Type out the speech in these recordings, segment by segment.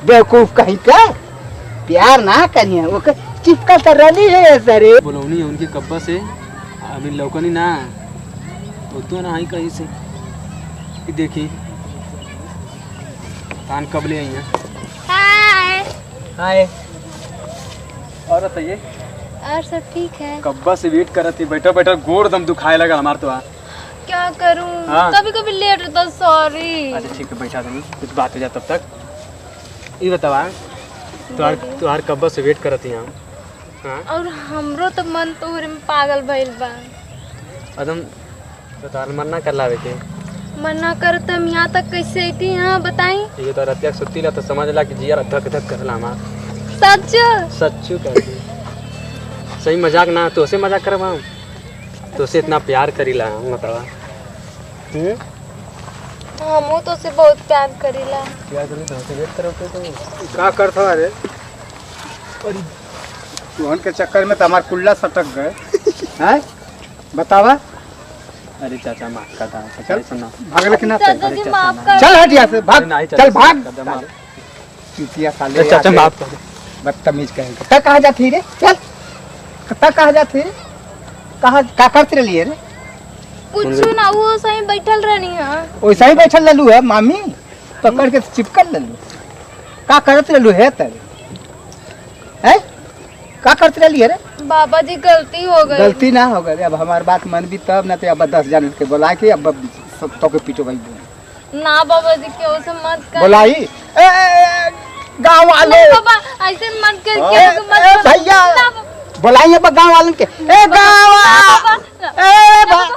बेवकूफ कहीं का प्यार ना करिए वो चिपकल तो रली है सरे बोलौनी है उनके कब्बा से अभी लौकनी ना तो ना आई कहीं से कि देखी कान कब ले आई हैं। हाय हाय और बताइए और सब ठीक है। कब्बा से वेट कर रही थी बैठा बैठा गोड़ दम दुखाए लगा हमार तो। क्या करूं हाँ। कभी कभी लेट होता सॉरी। अच्छा ठीक है बैठा दूँगी कुछ बात हो जाए तब तक। ये बतावा तुम्हार कब्बा से वेट कर रही हैं। हाँ और हमरो तो मन तोहरे में पागल भइल बा। एकदम तो तार मना कर लावे के मना कर तुम यहाँ तक कैसे आई थी। हाँ बताई ये तो रतिया सुती ला तो समझ ला कि जिया धक धक करला हमार सच सच्चू कहती सही मजाक ना तो से मजाक करवा तो से इतना प्यार करीला बतावा। हमू तो से बहुत प्यार करीला। प्यार करी तो से वेट करो तो का करत अरे तुहन के चक्कर में तो हमार कुल्ला सटक गए हैं बतावा। अरे चाचा माफ कर दा चल सुना भाग लेकिन ना चाचा जी माफ कर। चल हट यहाँ से भाग नहीं, चल भाग चाचा, चुतिया साले चाचा माफ कर बदतमीज कहेंगे तक कहाँ जाती रे चल तक कहाँ जाती रे कहाँ का करते रहिए रे कुछ ना वो सही बैठल रहनी है। वैसा ही बैठल ललू है मामी पकड़ के चिपकल ललू का करते रहलू है तेरे है का करते रहिए रे। बाबा जी गलती हो गई। गलती ना हो गई अब हमारी बात मन भी तब ना तो अब 10 जन के बुला के अब सब तो के पीटो गई ना बाबा जी क्यों से मत कर। बुलाई गाँव वाले नहीं बाबा ऐसे मत कर के मत भैया बुलाइए अब गाँव वालों के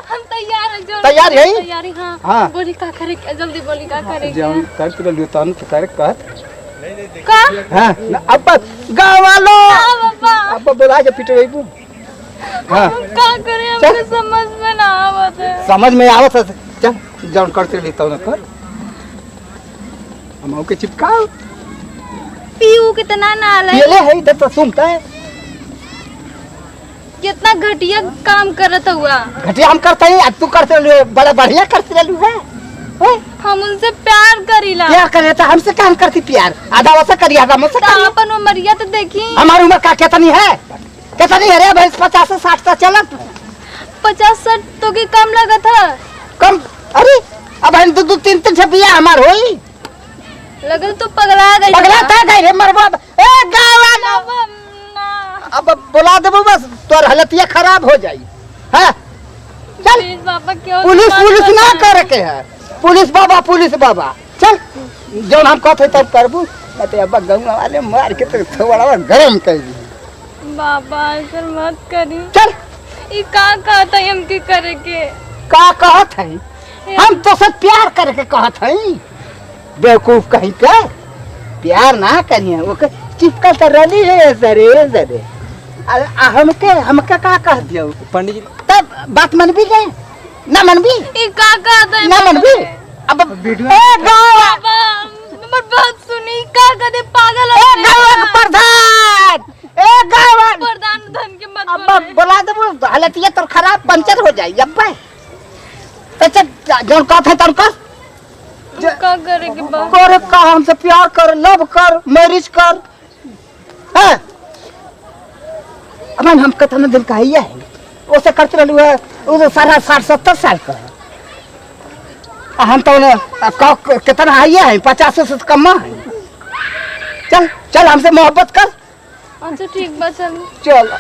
हम तैयार हैं जो तैयार है तैयारी। हाँ हाँ बोली का करे जल्दी बोली का करे जौन कर के लियो तन के कर का हां अब गाँव वालों बाबा अब बुला के पीटो गई हां का करे हमको समझ में ना आवत है। समझ में आवत है चल जौन करते लियो तन कर हम ओके चिपकाओ पीऊ कितना नाल है। ये ले है इधर तो सुनता है कितना घटिया काम करत हुआ। घटिया हम करते हैं अब तू करते रहियो बड़ा बढ़िया करते रहलू है हम उनसे प्यार करीला। क्या करे तो हमसे काम करती प्यार आधा वैसा करी आधा मुझसे करी अपन उमरिया तो देखी हमारी उम्र का कितनी है रे भाई 50-60 तक चलत 50-60 तो की कम लगा था। कम अरे अब हम 2-3 छपिया हमार होई लगल तो पगला गई पगला था गई रे मरवा ए गावा अब बुला देबो बस तोर हालतिया खराब हो जाई हां चल प्लीज बाबा क्यों पुलिस ना करे के है पुलिस बाबा चल जौन हम कहते तब करबू ते अब गाँव वाले मार के तो थोड़ा गरम कर दी। बाबा ऐसा मत करी। चल ई का कहता है हमके करे के का कहत है हम तो सब प्यार करके कहत है बेवकूफ कहीं का प्यार ना करिए वो चिपकल तो रली है जरे हमके का कह दियो पंडित जी तब बात मन भी गए ना मन भी ई का कहता है ना मन भी अब ए बाबा हमर बात सुनी का कहते पागल ए है गाँव प्रधान ए गाँव प्रधान धन के मत अब बोले। बुला देबो हालतिया तो खराब पंचर हो जाई अब तो चल जौन कहत है तब कर का करे के बा करे का हमसे प्यार कर लव कर मैरिज कर है अब हम कितना दिन का है उसे करते रहलू है वो सारा 60-70 साल का है हम तो कितना है 50 से कम है चल चल हमसे मोहब्बत कर अच्छा ठीक बा चल चल